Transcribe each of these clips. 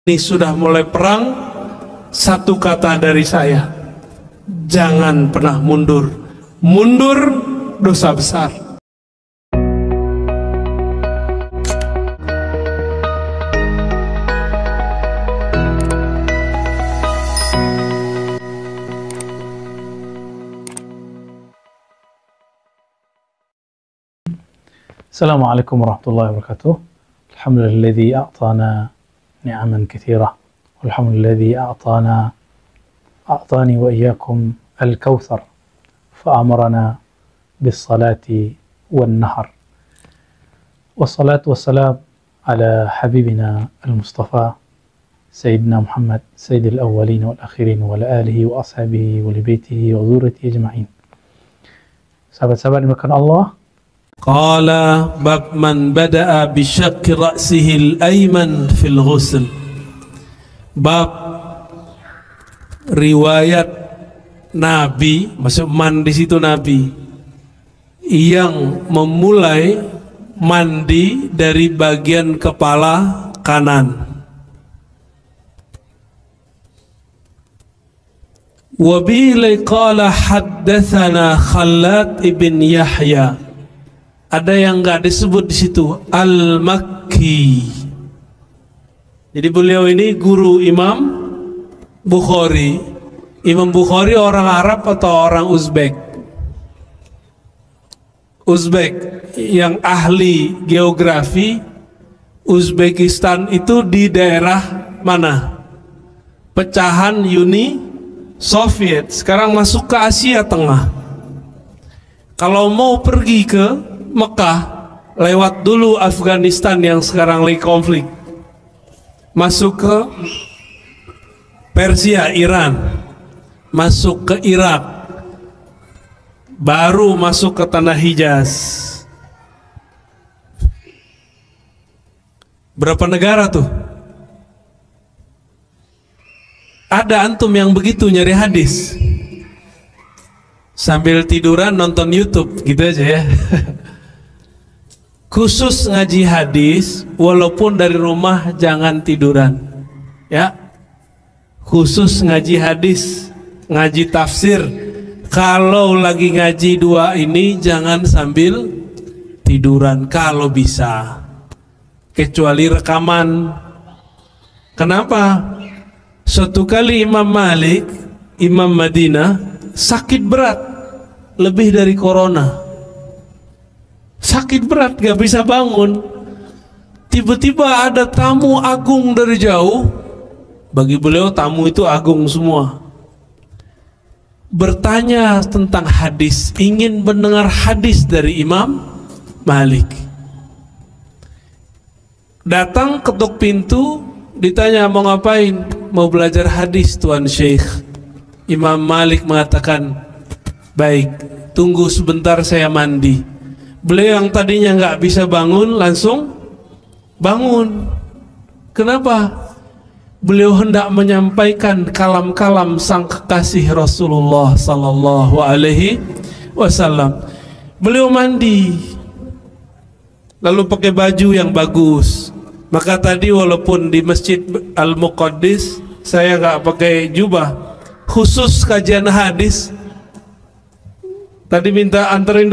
ini sudah mulai perang, satu kata dari saya, jangan pernah mundur. Mundur dosa besar. Assalamualaikum warahmatullahi wabarakatuh. Alhamdulilladzi a'tana ni'aman katsira. Walhamdulilladzi a'tani wa iyyakum al-kautsar fa'amarana bis-salati wan-nahar. Wassalatu wassalam ala habibina al-Mustafa Sayyidina Muhammad Sayyidil awwalin wal akhirin wa ala alihi wa ashabihi wa li baitihi wa dzurriyyatihi ajma'in. Sahabat-sahabat dimuliakan Allah, Qala bab man bada'a bi syaqqi ra'sihi al-ayman fil ghusl. Bab riwayat Nabi, maksud man di situ Nabi, yang memulai mandi dari bagian kepala kanan. Wa bihi qala haddatsana Khalad ibn Yahya. Ada yang nggak disebut di situ, Al-Makki. Jadi beliau ini guru Imam Bukhari. Imam Bukhari orang Arab atau orang Uzbek? Uzbek yang ahli geografi. Uzbekistan itu di daerah mana? Pecahan Uni Soviet. Sekarang masuk ke Asia Tengah. Kalau mau pergi ke Mekah, lewat dulu Afghanistan yang sekarang lagi konflik, masuk ke Persia, Iran, masuk ke Irak, baru masuk ke tanah Hijaz. Berapa negara tuh? Ada antum yang begitu nyari hadis sambil tiduran nonton YouTube gitu aja ya. Khusus ngaji hadis, walaupun dari rumah jangan tiduran, ya. Khusus ngaji hadis, ngaji tafsir, kalau lagi ngaji dua ini jangan sambil tiduran kalau bisa, kecuali rekaman. Kenapa? Suatu kali Imam Malik, Imam Madinah, sakit berat, lebih dari corona. Sakit berat, gak bisa bangun. Tiba-tiba ada tamu agung dari jauh. Bagi beliau tamu itu agung semua. Bertanya tentang hadis, ingin mendengar hadis dari Imam Malik. Datang, ketuk pintu, ditanya mau ngapain? Mau belajar hadis Tuan Syekh. Imam Malik mengatakan, baik, tunggu sebentar saya mandi. Beliau yang tadinya nggak bisa bangun langsung bangun. Kenapa? Beliau hendak menyampaikan kalam-kalam sang kekasih Rasulullah sallallahu alaihi wasallam. Beliau mandi, lalu pakai baju yang bagus. Maka tadi walaupun di Masjid Al-Muqaddis saya nggak pakai jubah, khusus kajian hadis. Tadi minta anterin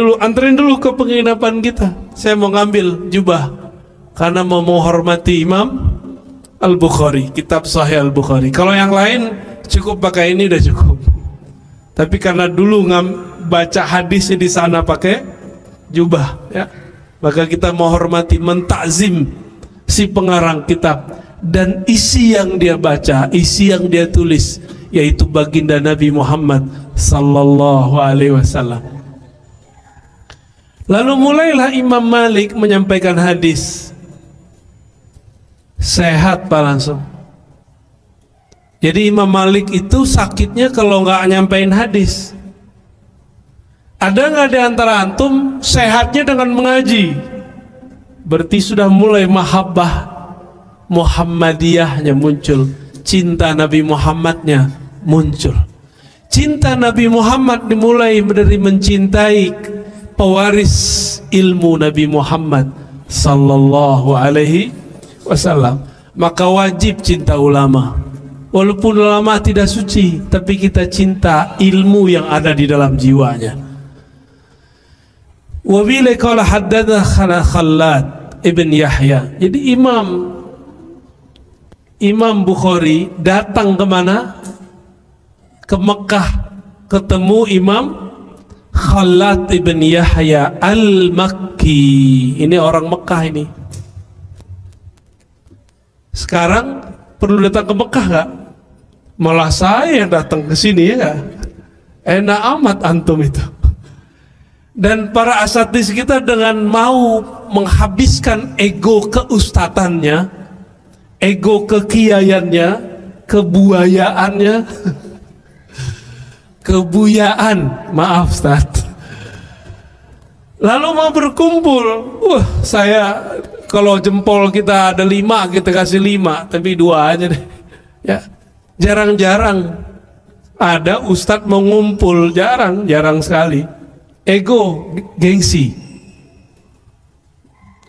dulu ke penginapan kita. Saya mau ngambil jubah karena mau menghormati Imam Al-Bukhari, kitab Sahih Al-Bukhari. Kalau yang lain cukup pakai ini udah cukup. Tapi karena dulu baca hadisnya di sana pakai jubah, ya, maka kita menghormati, mentakzim si pengarang kitab dan isi yang dia baca, isi yang dia tulis, yaitu baginda Nabi Muhammad sallallahu alaihi wasallam. Lalu mulailah Imam Malik menyampaikan hadis. Sehat Pak langsung. Jadi Imam Malik itu sakitnya kalau nggak nyampein hadis. Ada nggak di antara antum sehatnya dengan mengaji? Berarti sudah mulai mahabbah Muhammadiyahnya muncul, cinta Nabi Muhammadnya muncul. Cinta Nabi Muhammad dimulai dari mencintai pewaris ilmu Nabi Muhammad sallallahu alaihi wasallam. maka wajib cinta ulama. Walaupun ulama tidak suci, tapi kita cinta ilmu yang ada di dalam jiwanya. Wa bila qala haddatsana Khallad ibn Yahya. Jadi Imam Bukhari datang kemana? Ke Mekah, ketemu Imam Khallad ibn Yahya al-Makki. Ini orang Mekah ini. Sekarang perlu datang ke Mekah gak? Malah saya yang datang ke sini ya. Enak amat antum itu. Dan para asatidz kita dengan mau menghabiskan ego keustatannya, ego kekiaiannya, kebuayaannya, kebuyaan, maaf Ustaz. Lalu mau berkumpul, saya kalau jempol kita ada 5, kita kasih 5, tapi 2 aja deh. Ya, jarang-jarang ada ustadz mengumpul, jarang sekali. Ego, gengsi.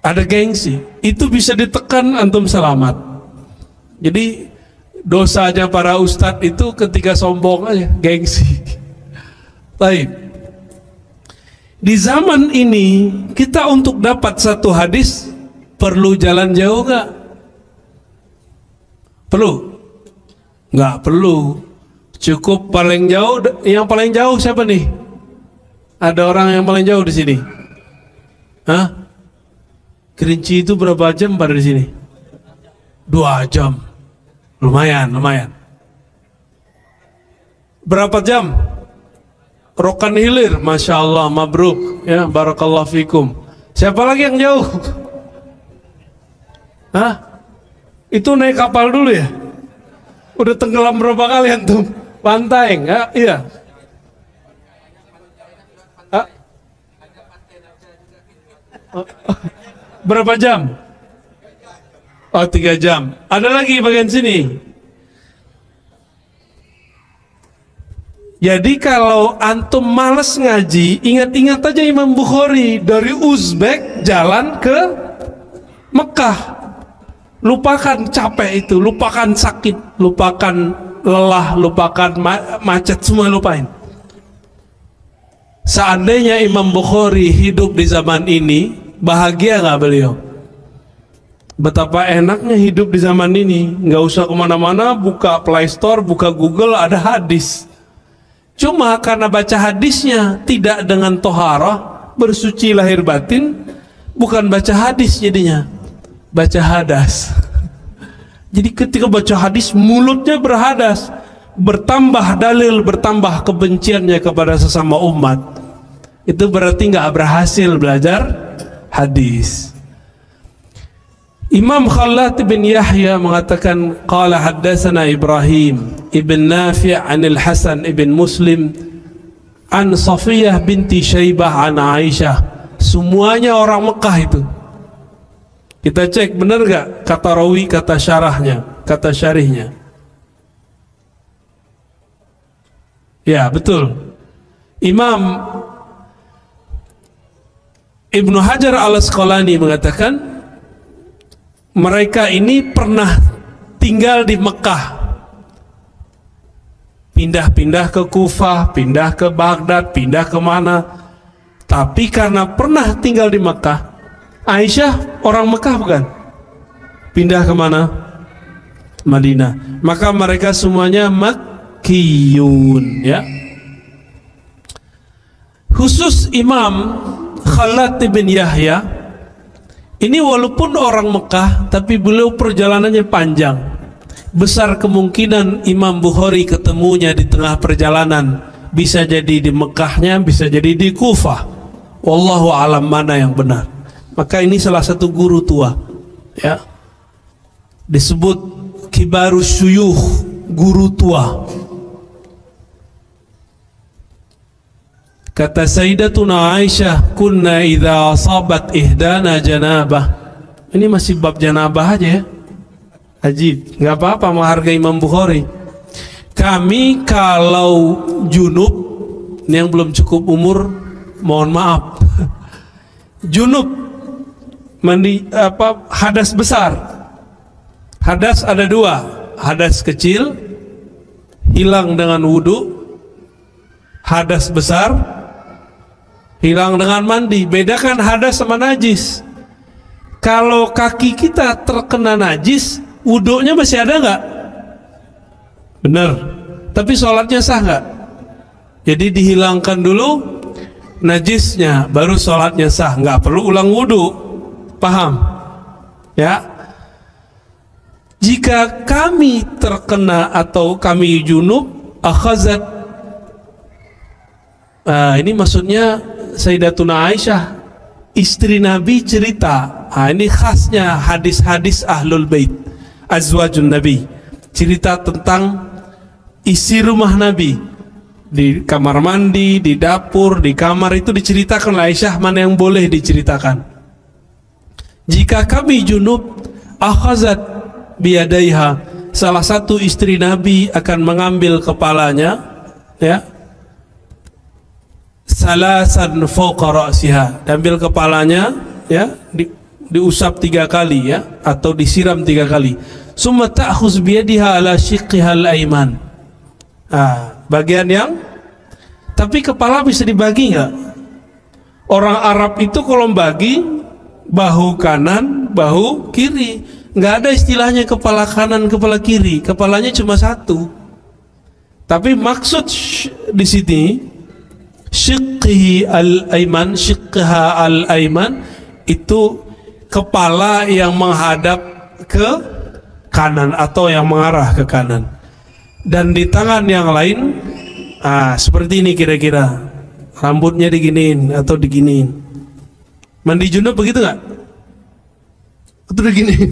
Ada gengsi, itu bisa ditekan, antum selamat. Jadi dosanya para ustadz itu ketika sombong aja, gengsi. Baik. Di zaman ini kita untuk dapat satu hadis perlu jalan jauh gak? Perlu? Nggak perlu. Cukup paling jauh. Yang paling jauh siapa nih? Ada orang yang paling jauh di sini? Hah? Kerinci itu berapa jam pada di sini? 2 jam. Lumayan. Berapa jam? Rokan Hilir, Masya Allah, mabruk ya, barakallahu fikum. Siapa lagi yang jauh? Hah? Itu naik kapal dulu ya? Udah tenggelam berapa kali antum? Pantai enggak? Iya. Berapa jam? Oh, 3 jam. Ada lagi bagian sini. Jadi kalau antum males ngaji, ingat-ingat aja Imam Bukhari dari Uzbek jalan ke Mekah. Lupakan capek itu, lupakan sakit, lupakan lelah, lupakan macet, semua lupain. Seandainya Imam Bukhari hidup di zaman ini, bahagia gak beliau? Betapa enaknya hidup di zaman ini, nggak usah kemana-mana, buka Play Store, buka Google, ada hadis. Cuma karena baca hadisnya tidak dengan toharah, bersuci lahir batin, bukan baca hadis jadinya, baca hadas. Jadi ketika baca hadis mulutnya berhadas, bertambah dalil, bertambah kebenciannya kepada sesama umat. Itu berarti nggak berhasil belajar hadis. Imam Khallad bin Yahya mengatakan qala haddatsana Ibrahim ibn Nafi' anil Hasan ibn Muslim an Safiyah binti Syaibah an Aisyah. Semuanya orang Mekah itu. Kita cek benar gak kata rawi, kata syarahnya, kata syarihnya. Ya betul. Imam Ibnu Hajar al-Asqalani mengatakan mereka ini pernah tinggal di Mekah, pindah-pindah ke Kufah, pindah ke Baghdad, pindah kemana. Tapi karena pernah tinggal di Mekah, Aisyah orang Mekah bukan? Pindah kemana? Madinah. Maka mereka semuanya Makkiyun, ya. Khusus Imam Khallad bin Yahya ini walaupun orang Mekah, tapi beliau perjalanannya panjang. Besar kemungkinan Imam Bukhari ketemunya di tengah perjalanan. Bisa jadi di Mekahnya, bisa jadi di Kufah. Wallahu alam mana yang benar. Maka ini salah satu guru tua, ya. Disebut kibarus syuyukh, guru tua. Kata Sayyidatuna Aisyah, kunna idza asabat ihdana janabah. Ini masih bab janabah aja ya. Ajib, nggak apa-apa menghargai Imam Bukhari. Kami kalau junub, ini yang belum cukup umur, mohon maaf. Junub, mandi hadas besar. Hadas ada dua, hadas kecil hilang dengan wudu, hadas besar hilang dengan mandi. Bedakan hadas sama najis. Kalau kaki kita terkena najis, wudunya masih ada nggak? Benar. Tapi sholatnya sah nggak? Jadi dihilangkan dulu najisnya, baru sholatnya sah. Nggak perlu ulang wudu. Paham? Ya. Jika kami terkena atau kami junub, akhazat, ini maksudnya Sayyidatuna Aisyah, istri Nabi cerita. Ini khasnya hadis-hadis Ahlul Bait, Azwajun Nabi, cerita tentang isi rumah Nabi. Di kamar mandi, di dapur, di kamar itu diceritakan oleh Aisyah, mana yang boleh diceritakan. Jika kami junub, akhazat biadaiha, salah satu istri Nabi akan mengambil kepalanya, ya, salasan fawqa ra'siha, ambil kepalanya, ya, diusap 3 kali, ya, atau disiram 3 kali. Summa ta'khuz biyadiha ala shiqqiha al-ayman. Bagian yang, tapi kepala bisa dibagi nggak? Orang Arab itu kalau bagi bahu kanan, bahu kiri. Nggak ada istilahnya kepala kanan, kepala kiri. Kepalanya cuma satu. Tapi maksud di sini syiqqihi al-ayman, syiqqha al-ayman, itu kepala yang menghadap ke kanan atau yang mengarah ke kanan. Dan di tangan yang lain, seperti ini kira-kira, rambutnya diginiin atau diginiin. Mandi junub begitu nggak? Itu diginiin.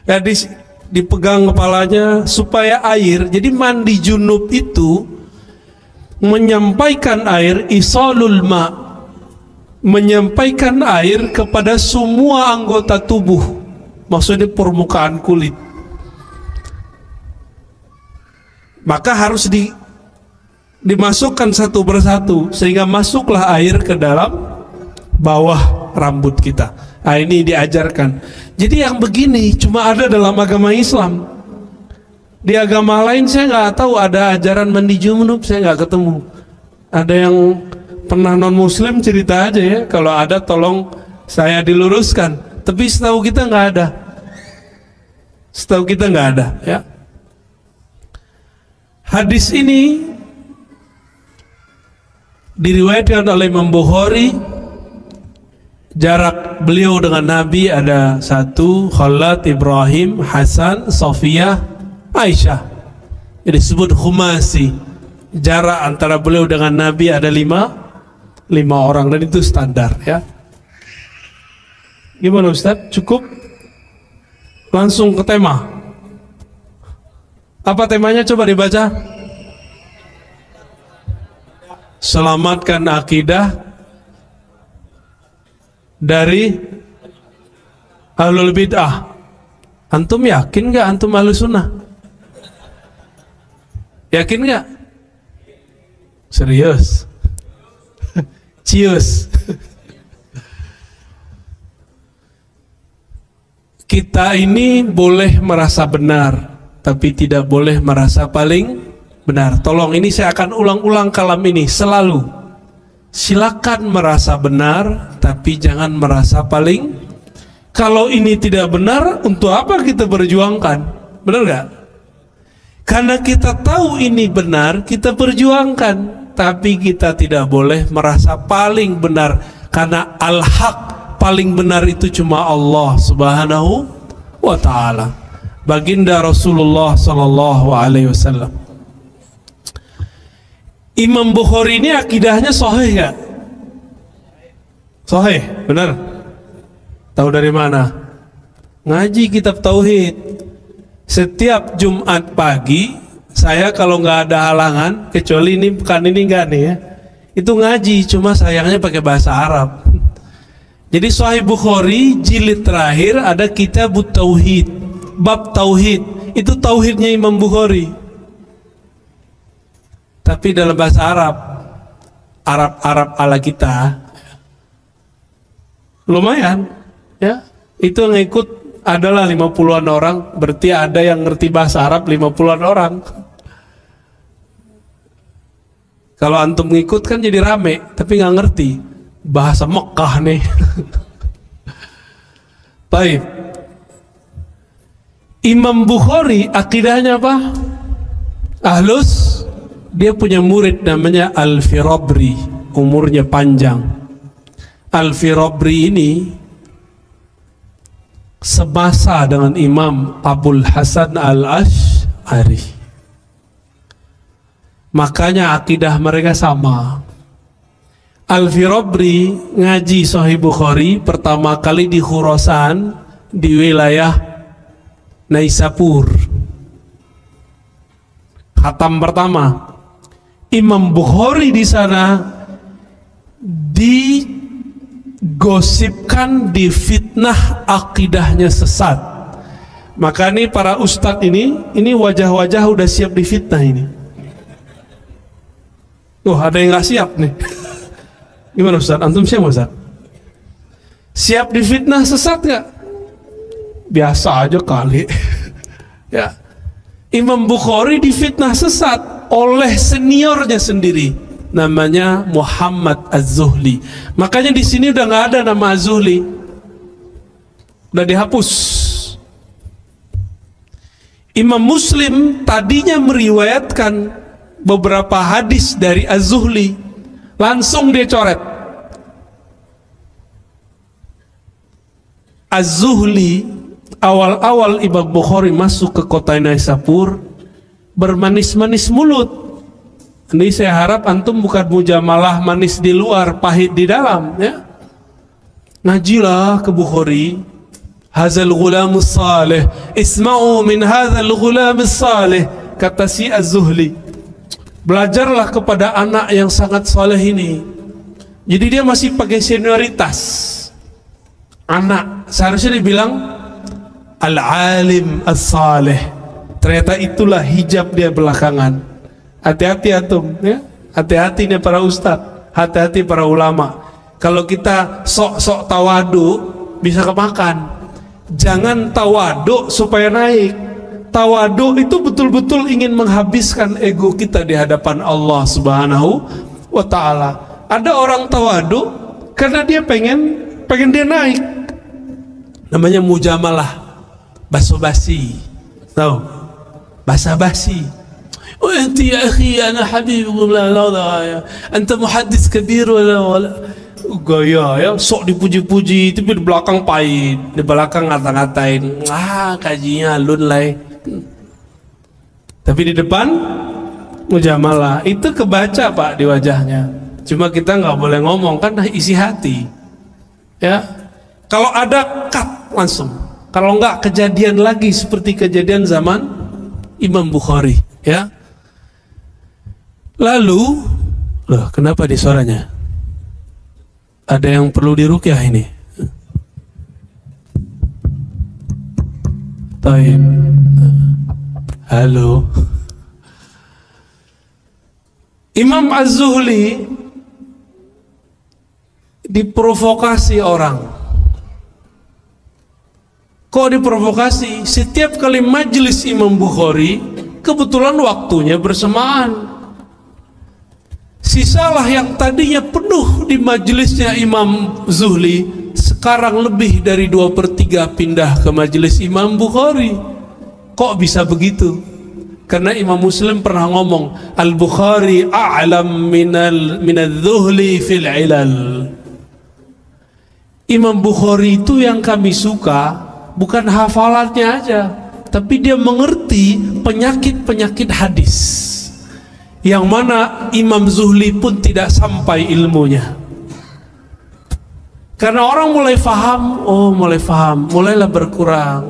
Ya, dipegang kepalanya supaya air. Jadi mandi junub itu menyampaikan air, isalul ma, menyampaikan air kepada semua anggota tubuh, maksudnya permukaan kulit. Maka harus dimasukkan satu persatu sehingga masuklah air ke dalam bawah rambut kita. Ini diajarkan. Jadi yang begini cuma ada dalam agama Islam. Di agama lain saya nggak tahu ada ajaran mandi junub, saya nggak ketemu. Ada yang pernah non muslim cerita aja ya, kalau ada tolong saya diluruskan. Tapi setahu kita nggak ada. Setahu kita nggak ada, ya. Hadis ini diriwayatkan oleh Imam Bukhari. Jarak beliau dengan Nabi ada 1, Khalad, Ibrahim, Hasan, Sofiyah, Aisyah. Jadi disebut khumasi. Jarak antara beliau dengan Nabi ada 5 orang, dan itu standar, ya. Gimana Ustaz? Cukup? Langsung ke tema. Apa temanya? Coba dibaca. Selamatkan akidah dari ahlul bid'ah. Antum yakin nggak antum ahlus sunnah? Yakin nggak? Serius? Cius. Kita ini boleh merasa benar, tapi tidak boleh merasa paling benar. Tolong, ini saya akan ulang-ulang kalam ini selalu. Silakan merasa benar, tapi jangan merasa paling. Kalau ini tidak benar, untuk apa kita berjuangkan? Benar nggak? Karena kita tahu ini benar, kita perjuangkan. Tapi kita tidak boleh merasa paling benar, karena al-haq, paling benar itu cuma Allah Subhanahu wa ta'ala. Baginda Rasulullah sallallahu alaihi wasallam. Imam Bukhari ini akidahnya sahih nggak? Sahih, benar? Tahu dari mana? Ngaji kitab tauhid. Setiap Jumat pagi, saya kalau nggak ada halangan, kecuali ini pekan ini nggak nih ya, itu ngaji, cuma sayangnya pakai bahasa Arab. Jadi Sahih Bukhari jilid terakhir ada kitab tauhid, bab tauhid. Itu tauhidnya Imam Bukhari, tapi dalam bahasa Arab, Arab ala kita. Lumayan, ya. Itu ngikut adalah 50-an orang, berarti ada yang ngerti bahasa Arab 50-an orang. Kalau antum ngikut kan jadi rame, tapi nggak ngerti bahasa Mekah nih. Baik. Imam Bukhari akidahnya apa? Ahlus. Dia punya murid namanya Al-Firabri, umurnya panjang. Al-Firabri ini semasa dengan Imam Abul Hasan Al-Ash'ari. Makanya akidah mereka sama. Al-Firabri ngaji Sahih Bukhari pertama kali di Khurasan, di wilayah Naisapur. Khatam pertama. Imam Bukhari di sana digosipkan, difitnah akidahnya sesat. Maka nih para ustadz ini wajah-wajah udah siap difitnah ini. Ada yang nggak siap nih. Gimana Ustaz? Antum siap Ustaz? Siap difitnah sesat nggak? Biasa aja kali. Ya. Imam Bukhari difitnah sesat oleh seniornya sendiri, namanya Muhammad Az-Zuhli. Makanya di sini udah nggak ada nama Az-Zuhli, udah dihapus. Imam Muslim tadinya meriwayatkan beberapa hadis dari Az-Zuhli, langsung dia coret. Az-Zuhli awal-awal Imam Bukhari masuk ke kota Naisapur bermanis-manis mulut. Ini saya harap antum bukan mujamalah manis di luar, pahit di dalam, ya. Ngajilah ke Bukhari. Hazal ghulamus salih, isma'u min hazal ghulamus salih, kata si Az-Zuhli. Belajarlah kepada anak yang sangat saleh ini. Jadi dia masih pakai senioritas anak, seharusnya dibilang al-alim as-salih. Ternyata itulah hijab dia belakangan. Hati-hati antum, ya. Hati-hati nih para ustadz, hati-hati para ulama. Kalau kita sok-sok tawadu bisa kemakan. Jangan tawadu supaya naik. Tawadu itu betul-betul ingin menghabiskan ego kita di hadapan Allah Subhanahu wa ta'ala. Ada orang tawadu karena dia pengen dia naik. Namanya mujamalah, basa-basi. Tahu? Basa-basi. Oh enti ya akhi, ana habibuk, la anta muhaddis kabir wala gaya ya, sok dipuji-puji tapi di belakang pahit, di belakang ngata-ngatain, kajinya alun lai. Tapi di depan mujamalah, itu kebaca Pak di wajahnya. Cuma kita nggak boleh ngomong, kan isi hati. Ya, kalau ada cut langsung. Kalau nggak kejadian lagi seperti kejadian zaman Imam Bukhari. Ya. Lalu, loh, kenapa di suaranya? Ada yang perlu diruqyah ini. Taib. Halo. Imam Az-Zuhli diprovokasi orang. Kok diprovokasi? Setiap kali majelis Imam Bukhari, kebetulan waktunya bersamaan. Sisalah yang tadinya penuh di majelisnya Imam Zuhli, sekarang lebih dari 2/3 pindah ke majelis Imam Bukhari. Kok bisa begitu? Karena Imam Muslim pernah ngomong, Al-Bukhari a'lam minal Zuhli fil ilal. Imam Bukhari itu yang kami suka bukan hafalannya aja, tapi dia mengerti penyakit-penyakit hadis yang mana Imam Zuhli pun tidak sampai ilmunya. Karena orang mulai faham, mulailah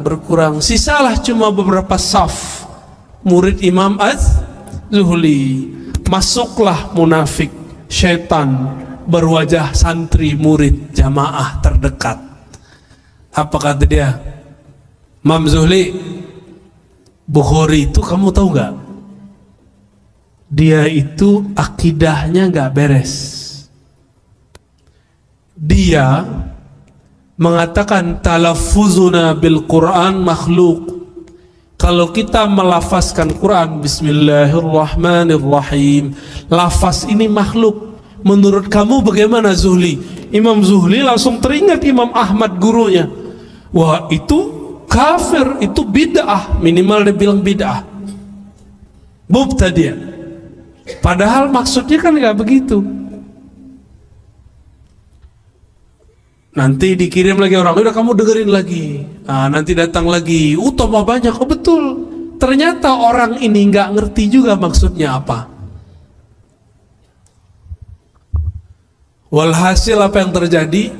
berkurang. Sisalah cuma beberapa saf murid Imam Az-Zuhli. Masuklah munafik, syaitan berwajah santri, murid, jamaah terdekat. Apa kata dia? Imam Zuhli, Bukhari itu kamu tahu gak? Dia itu akidahnya gak beres. Dia mengatakan talaffuzuna bil Quran makhluk. Kalau kita melafazkan Quran Bismillahirrahmanirrahim, lafaz ini makhluk. Menurut kamu bagaimana Zuhli? Imam Zuhli langsung teringat Imam Ahmad gurunya. Wah, itu kafir, itu bid'ah, minimal dia bilang bid'ah, mubtadi'. Padahal maksudnya kan nggak begitu. Nanti dikirim lagi orang, udah kamu dengerin lagi. Nanti datang lagi, tambah banyak. Oh betul, ternyata orang ini nggak ngerti juga maksudnya apa. Walhasil apa yang terjadi?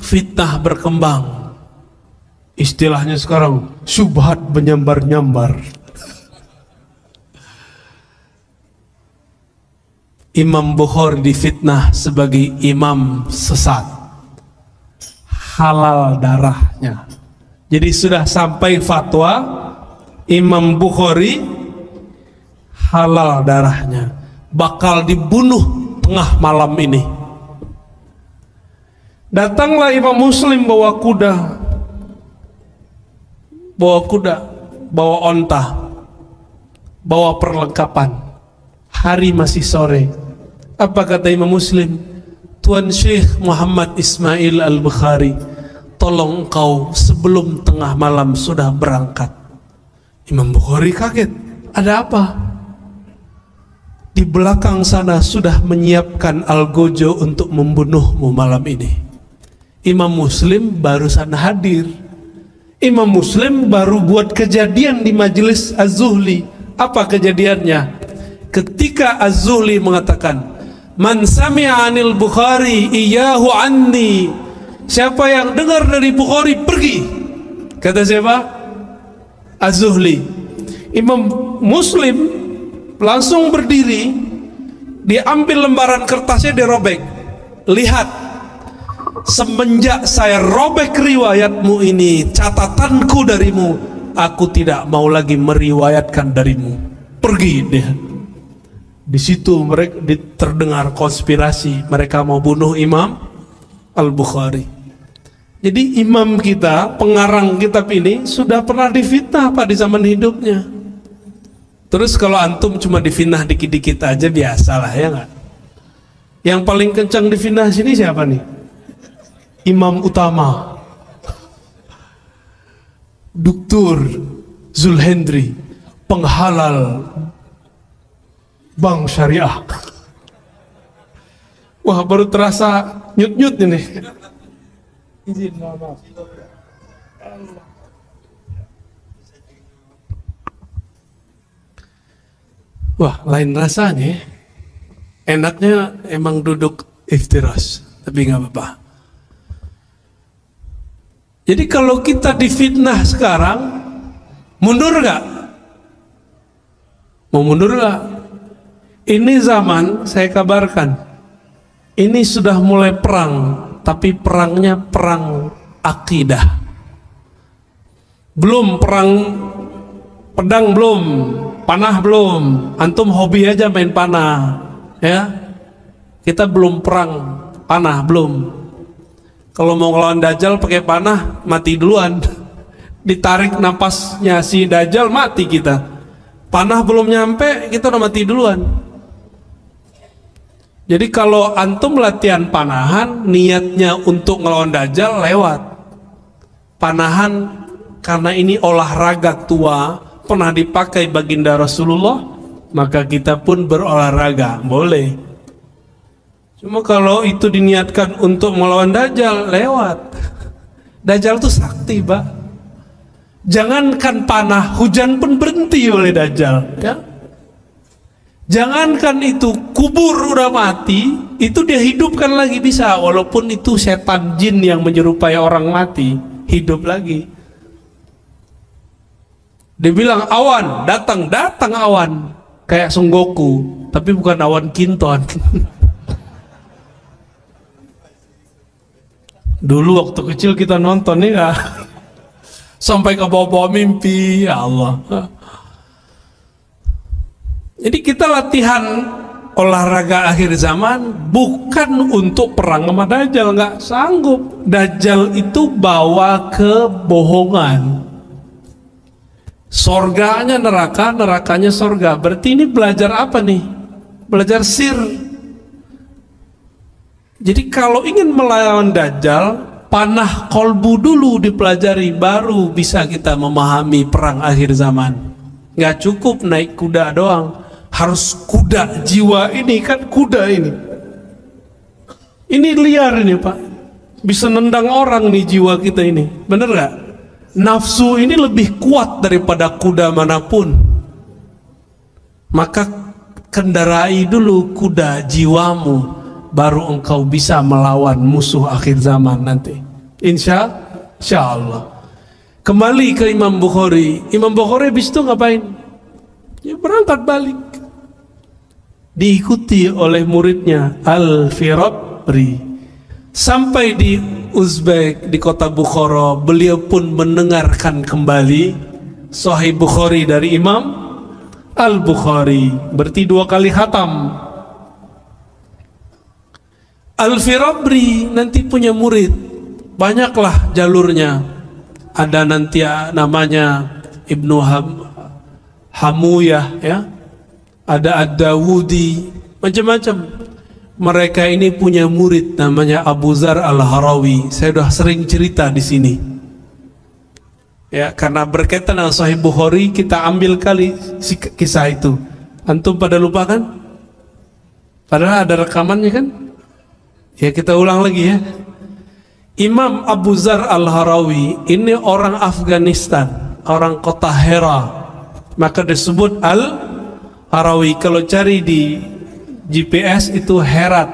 Fitnah berkembang. Istilahnya sekarang, syubhat menyambar-nyambar. Imam Bukhari difitnah sebagai imam sesat, halal darahnya. Jadi sudah sampai fatwa Imam Bukhari halal darahnya, bakal dibunuh tengah malam ini. Datanglah Imam Muslim bawa kuda, bawa onta, bawa perlengkapan. Hari masih sore. Apa kata Imam Muslim? Tuan Syekh Muhammad Ismail Al-Bukhari, tolong engkau sebelum tengah malam sudah berangkat. Imam Bukhari kaget. Ada apa? Di belakang sana sudah menyiapkan algojo untuk membunuhmu malam ini. Imam Muslim barusan hadir. Imam Muslim baru buat kejadian di majelis Az-Zuhli. Apa kejadiannya? Ketika Az-Zuhli mengatakan, man sami'a anil Bukhari iyahu anni, siapa yang dengar dari Bukhari pergi. Kata siapa? Az-Zuhli. Imam Muslim langsung berdiri, diambil lembaran kertasnya, dirobek. Lihat, semenjak saya robek riwayatmu ini, catatanku darimu, aku tidak mau lagi meriwayatkan darimu. Pergi dia. Di situ mereka terdengar konspirasi, mereka mau bunuh Imam Al-Bukhari. Jadi imam kita, pengarang kitab ini sudah pernah difitnah Pak di zaman hidupnya. Terus kalau antum cuma difitnah dikit-dikit aja biasalah, ya nggak? Yang paling kencang difitnah sini siapa nih? Imam utama, Dr. Zulhendri, penghalal bank syariah. Wah, baru terasa nyut-nyut ini. Izin, maaf. Wah, lain rasanya. Enaknya emang duduk iftiras, tapi nggak apa-apa. Jadi kalau kita difitnah sekarang, mundur nggak? Mau mundur nggak? Ini zaman, saya kabarkan, ini sudah mulai perang, tapi perangnya perang akidah. Belum perang pedang, belum panah, belum. Antum hobi aja main panah, ya. Kita belum perang panah, belum. Kalau mau ngelawan Dajjal pakai panah, mati duluan. Ditarik napasnya si Dajjal, mati kita. Panah belum nyampe, kita udah mati duluan. Jadi kalau antum latihan panahan, niatnya untuk ngelawan Dajjal, lewat. Panahan karena ini olahraga tua, pernah dipakai baginda Rasulullah, maka kita pun berolahraga, boleh. Cuma kalau itu diniatkan untuk melawan Dajjal, lewat. Dajjal itu sakti, Pak. Jangankan panah, hujan pun berhenti oleh Dajjal, ya. Jangankan itu, kubur udah mati, itu dia hidupkan lagi bisa, walaupun itu setan jin yang menyerupai orang mati, hidup lagi. Dia bilang awan, datang awan, kayak Son Goku, tapi bukan awan Kinton. Dulu waktu kecil kita nonton ya, sampai ke bawah-bawah mimpi, ya Allah. Jadi kita latihan olahraga akhir zaman bukan untuk perang sama Dajjal, nggak sanggup. Dajjal itu bawa kebohongan. Sorganya neraka, nerakanya sorga. Berarti ini belajar apa nih? Belajar sir. Jadi kalau ingin melawan Dajjal, panah kolbu dulu dipelajari, baru bisa kita memahami perang akhir zaman. Nggak cukup naik kuda doang, harus kuda jiwa ini, kan kuda ini. Ini liar ini Pak, bisa nendang orang nih jiwa kita ini, bener nggak? Nafsu ini lebih kuat daripada kuda manapun. Maka kendarai dulu kuda jiwamu, baru engkau bisa melawan musuh akhir zaman nanti. Insya Allah. Kembali ke Imam Bukhari. Imam Bukhari habis itu ngapain? Ya berangkat balik. Diikuti oleh muridnya Al-Firabri. Sampai di Uzbek, di kota Bukhara, beliau pun mendengarkan kembali Sahih Bukhari dari Imam Al-Bukhari. Berarti 2 kali khatam. Al-Firabri nanti punya murid, banyaklah jalurnya. Ada nanti namanya Ibnu Hamuyah, ya. Ada Ad-Dawudi, macam-macam. Mereka ini punya murid namanya Abu Zar Al-Harawi. Saya sudah sering cerita di sini. Ya, karena berkaitan dengan Sahih Bukhari, kita ambil kali kisah itu. Antum pada lupa kan? Padahal ada rekamannya kan? Ya, kita ulang lagi ya. Imam Abu Zar Al-Harawi ini orang Afghanistan, orang kota Hera. Maka disebut Al-Harawi. Kalau cari di GPS itu Herat.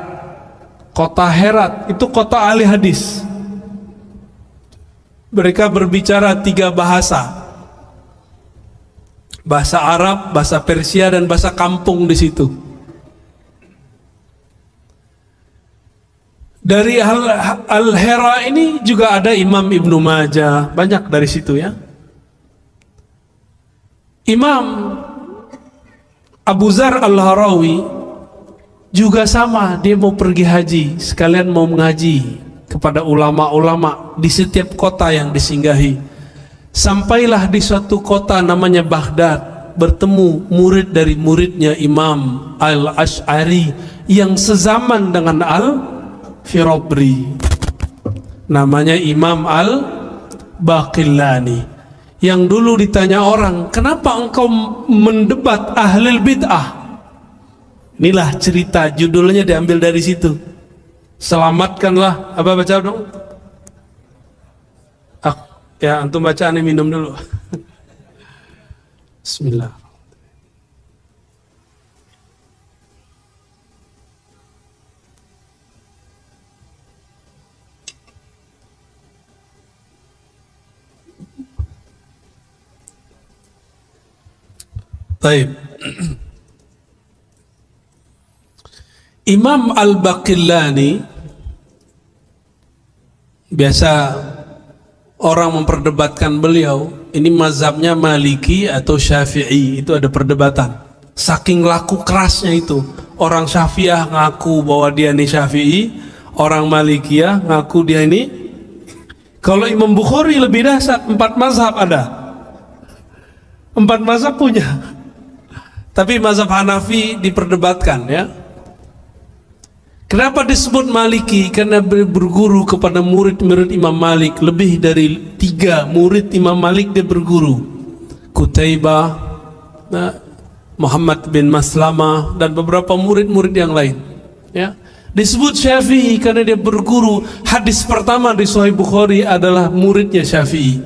Kota Herat itu kota ahli hadis. Mereka berbicara 3 bahasa. Bahasa Arab, bahasa Persia, dan bahasa kampung di situ. Dari Al-Hera ini juga ada Imam Ibnu Majah, banyak dari situ ya. Imam Abu Zar Al-Harawi juga sama, dia mau pergi haji, sekalian mau mengaji kepada ulama-ulama di setiap kota yang disinggahi. Sampailah di suatu kota namanya Baghdad, bertemu murid dari muridnya Imam Al-Ash'ari yang sezaman dengan Al-Firabri, namanya Imam Al-Baqillani, yang dulu ditanya orang, kenapa engkau mendebat ahlul bid'ah? Inilah cerita, judulnya diambil dari situ. Selamatkanlah, apa baca dong? Ya, antum baca, aneh minum dulu. Bismillah. Baik. Imam Al-Baqillani, biasa orang memperdebatkan beliau, ini mazhabnya Maliki atau Syafi'i, itu ada perdebatan. Saking laku kerasnya itu, orang Syafi'ah ngaku bahwa dia ini Syafi'i, orang Malikiyah ngaku dia ini. Kalau Imam Bukhari lebih dahsyat, 4 mazhab ada. 4 mazhab punya. Tapi mazhab Hanafi diperdebatkan ya. Kenapa disebut Maliki? Karena berguru kepada murid-murid Imam Malik. Lebih dari 3 murid Imam Malik dia berguru. Qutaibah, Muhammad bin Maslamah, dan beberapa murid-murid yang lain ya. Disebut Syafi'i karena dia berguru. Hadis pertama di Sahih Bukhari adalah muridnya Syafi'i,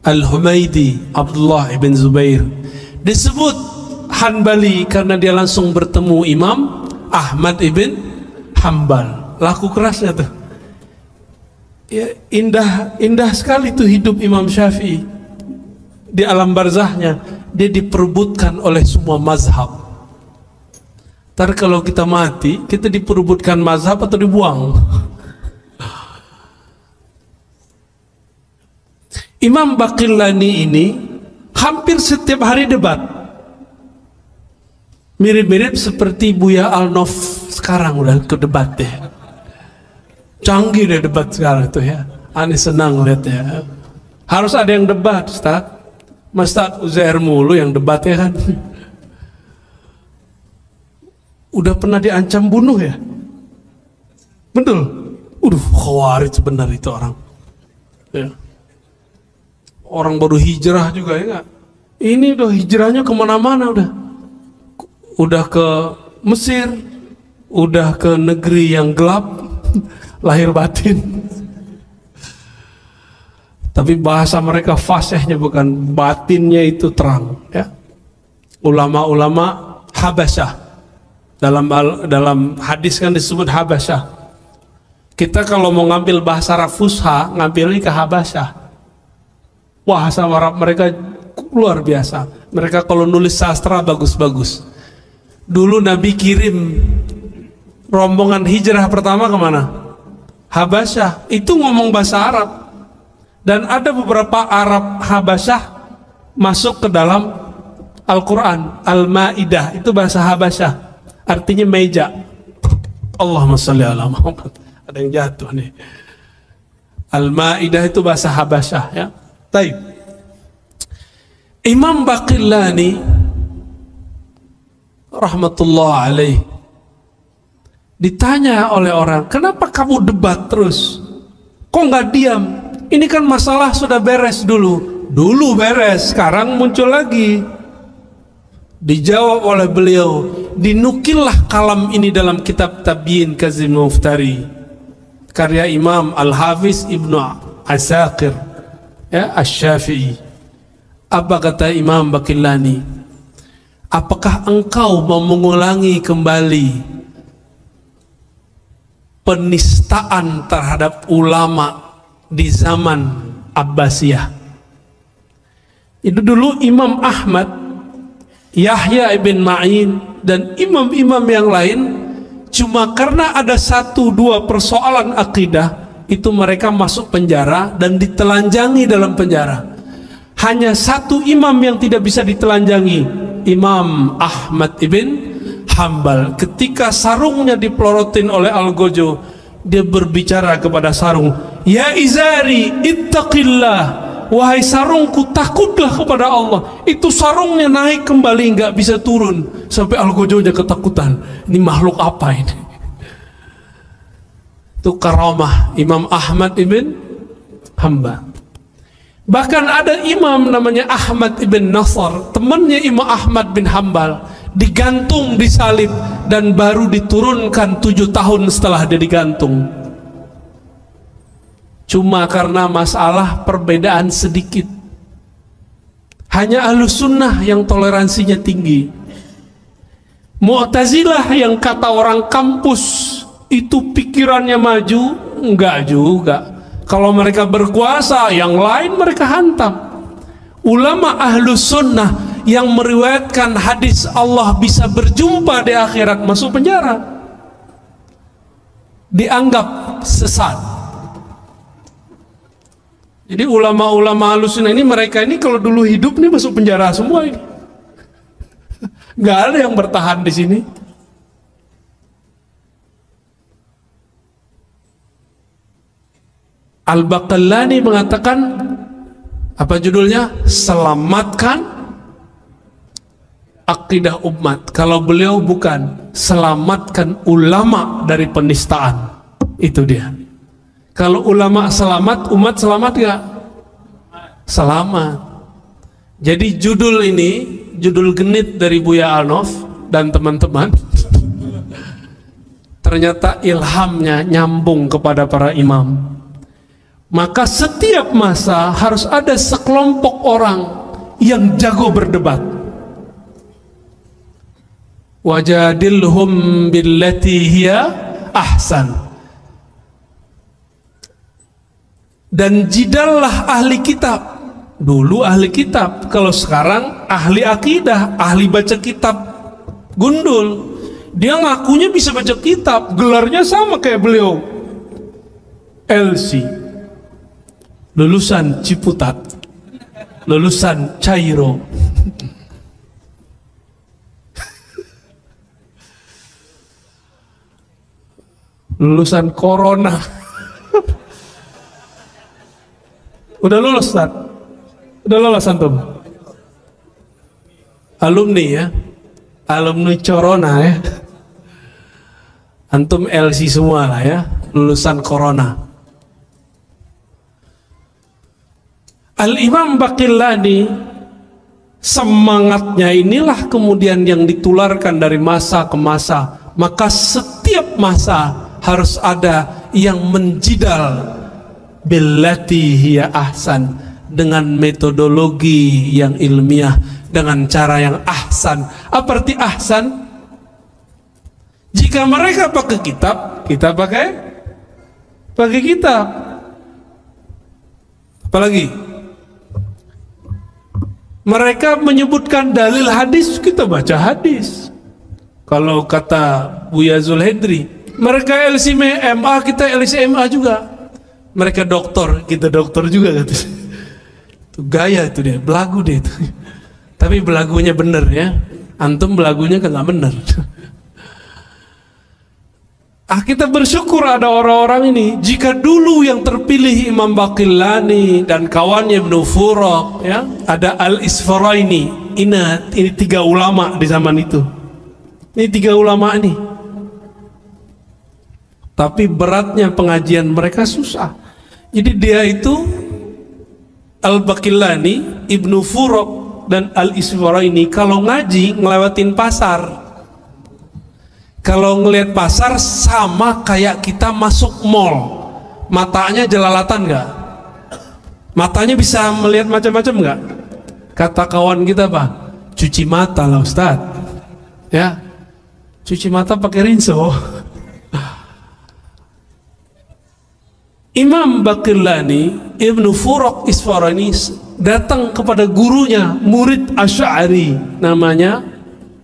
Al-Humaidi, Abdullah ibn Zubair. Disebut Hanbali karena dia langsung bertemu Imam Ahmad ibn Hambal. Laku kerasnya tuh ya, indah sekali tuh hidup Imam Syafi'i. Di alam barzahnya dia diperebutkan oleh semua mazhab. Ntar kalau kita mati, kita diperebutkan mazhab atau dibuang. Imam Baqillani ini hampir setiap hari debat. Mirip-mirip seperti Buya Alnof sekarang udah ke debat deh. Canggih deh debat sekarang tuh ya. Aneh senang lihatnya. Harus ada yang debat, Ustaz. Ustaz Uzair mulu yang debatnya kan. Udah pernah diancam bunuh ya? Betul. Khawarij benar itu orang. Ya. Orang baru hijrah juga ya nggak? Ini udah hijrahnya kemana-mana udah ke Mesir, udah ke negeri yang gelap, lahir batin. Tapi bahasa mereka fasihnya bukan, batinnya itu terang. Ya. Ulama-ulama Habasyah, dalam hadis kan disebut Habasyah. Kita kalau mau ngambil bahasa Arab Fusha, ngambilnya ke Habasyah. Bahasa Arab mereka luar biasa. Mereka kalau nulis sastra bagus-bagus. Dulu Nabi kirim rombongan hijrah pertama kemana? Habasyah. Itu ngomong bahasa Arab. Dan ada beberapa Arab Habasyah masuk ke dalam Al-Quran. Al-Ma'idah itu bahasa Habasyah, artinya meja. Allahumma sholli ala Muhammad. Ada yang jatuh nih. Al-Ma'idah itu bahasa Habasyah ya. Taib. Imam Baqillani rahmatullah alaih ditanya oleh orang, kenapa kamu debat terus? Kok nggak diam? Ini kan masalah sudah beres dulu. Dulu beres, sekarang muncul lagi. Dijawab oleh beliau, dinukillah kalam ini dalam kitab Tabyin Kazim Muftari, karya Imam Al-Hafiz Ibnu Asakir ya, Asy-Syafi'i. Apa kata Imam Baqillani? Apakah engkau mau mengulangi kembali penistaan terhadap ulama di zaman Abbasiyah? Itu dulu Imam Ahmad, Yahya ibn Ma'in dan imam-imam yang lain, cuma karena ada 1-2 persoalan akidah itu mereka masuk penjara dan ditelanjangi dalam penjara. Hanya 1 imam yang tidak bisa ditelanjangi, Imam Ahmad ibn Hambal. Ketika sarungnya dipelorotin oleh Al-Gojo, dia berbicara kepada sarung, ya izari ittaqillah, wahai sarungku takutlah kepada Allah. Itu sarungnya naik kembali, nggak bisa turun, sampai Al-Gojonya ketakutan, ini makhluk apa ini? Itu karamah Imam Ahmad ibn Hambal. Bahkan ada imam namanya Ahmad ibn Nasr, temannya Imam Ahmad bin Hambal, digantung di salib dan baru diturunkan 7 tahun setelah dia digantung. Cuma karena masalah perbedaan sedikit. Hanya Ahlus Sunnah yang toleransinya tinggi. Mu'tazilah yang kata orang kampus itu pikirannya maju, enggak juga. Kalau mereka berkuasa, yang lain mereka hantam. Ulama Ahlus Sunnah yang meriwayatkan hadis Allah bisa berjumpa di akhirat masuk penjara, dianggap sesat. Jadi ulama-ulama Ahlus Sunnah ini, mereka ini kalau dulu hidup nih masuk penjara semua ini. Nggak ada yang bertahan di sini. Al-Baqillani mengatakan, apa judulnya? Selamatkan akidah umat. Kalau beliau bukan, selamatkan ulama dari penistaan. Itu dia. Kalau ulama selamat, umat selamat gak? Selamat. Jadi judul ini, judul genit dari Buya Alnof dan teman-teman, ternyata ilhamnya nyambung kepada para imam. Maka setiap masa harus ada sekelompok orang yang jago berdebat. Wajadilhum billati hiya ahsan. Dan jidallah ahli kitab. Dulu ahli kitab, kalau sekarang ahli akidah, ahli baca kitab gundul. Dia ngakunya bisa baca kitab, gelarnya sama kayak beliau, LC, lulusan Ciputat, lulusan Cairo. lulusan corona. Udah lulus, Ustaz? Udah lulus antum? Alumni ya? Alumni corona ya? Antum LC semua lah ya, lulusan corona. Al-Imam Baqillani, semangatnya inilah kemudian yang ditularkan dari masa ke masa. Maka setiap masa harus ada yang menjidal billati hiya ahsan, dengan metodologi yang ilmiah, dengan cara yang ahsan. Apa arti ahsan? Jika mereka pakai kitab, kita pakai kitab. Apalagi mereka menyebutkan dalil hadis, kita baca hadis. Kalau kata Buya Zulhedri, mereka LCMA, kita LCMA juga. Mereka doktor, kita doktor juga. Itu gaya itu dia, belagu dia itu. Tapi belagunya bener ya. Antum belagunya kan nggak bener. Kita bersyukur ada orang-orang ini. Jika dulu yang terpilih Imam Baqillani dan kawannya Ibnu Furuq, ya, ada Al-Isfaraini. Ini 3 ulama di zaman itu. Ini 3 ulama ini. Tapi beratnya pengajian mereka susah. Jadi dia itu Al-Baqillani, Ibnu Furuq dan Al-Isfaraini kalau ngaji ngelewatin pasar. Kalau ngelihat pasar sama kayak kita masuk mall. Matanya jelalatan nggak? Matanya bisa melihat macam-macam nggak? Kata kawan kita apa? Cuci mata lah Ustaz. Ya, cuci mata pakai rinso. Imam Baqillani, Ibnu Furuq Isfaraini datang kepada gurunya, murid Asy'ari, namanya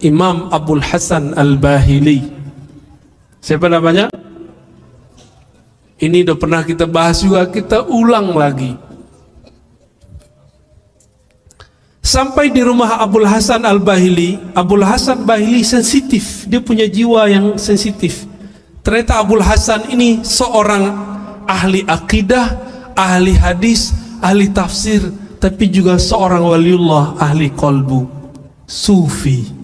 Imam Abul Hasan Al-Bahili. Siapa namanya? Ini udah pernah kita bahas juga, kita ulang lagi. Sampai di rumah Abul Hasan Al-Bahili. Abul Hasan Bahili sensitif, dia punya jiwa yang sensitif. Ternyata Abul Hasan ini seorang ahli akidah, ahli hadis, ahli tafsir, tapi juga seorang waliullah, ahli qalbu, sufi.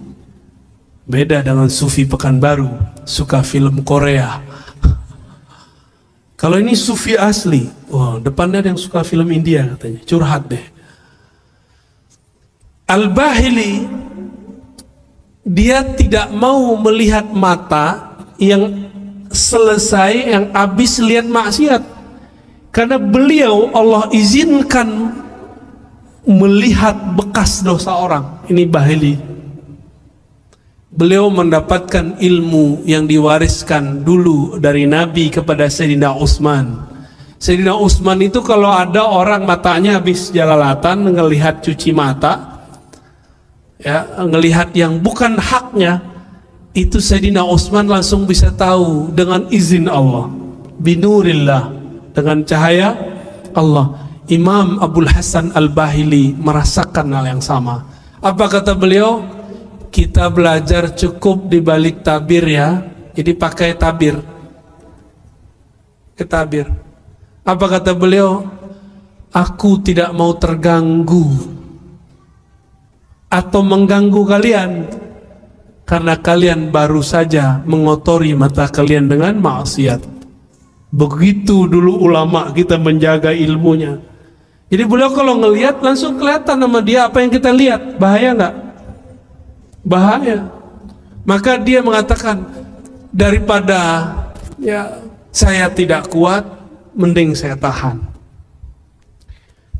Beda dengan sufi Pekanbaru, suka film Korea. Kalau ini sufi asli, wah, depannya ada yang suka film India katanya, curhat deh. Al-Bahili, dia tidak mau melihat mata yang selesai, yang habis lihat maksiat, karena beliau Allah izinkan melihat bekas dosa orang. Ini Bahili. Beliau mendapatkan ilmu yang diwariskan dulu dari Nabi kepada Sayyidina Utsman. Sayyidina Utsman itu kalau ada orang matanya habis jelalatan, ngelihat cuci mata, ya, ngelihat yang bukan haknya, itu Sayyidina Utsman langsung bisa tahu dengan izin Allah, binurillah, dengan cahaya Allah. Imam Abul Hasan Al-Bahili merasakan hal yang sama. Apa kata beliau? Kita belajar cukup di balik tabir ya. Jadi pakai tabir. Ke tabir. Apa kata beliau? Aku tidak mau terganggu atau mengganggu kalian, karena kalian baru saja mengotori mata kalian dengan maksiat. Begitu dulu ulama kita menjaga ilmunya. Jadi beliau kalau ngelihat langsung kelihatan sama dia apa yang kita lihat. Bahaya nggak? Bahaya. Maka dia mengatakan, daripada ya saya tidak kuat, mending saya tahan.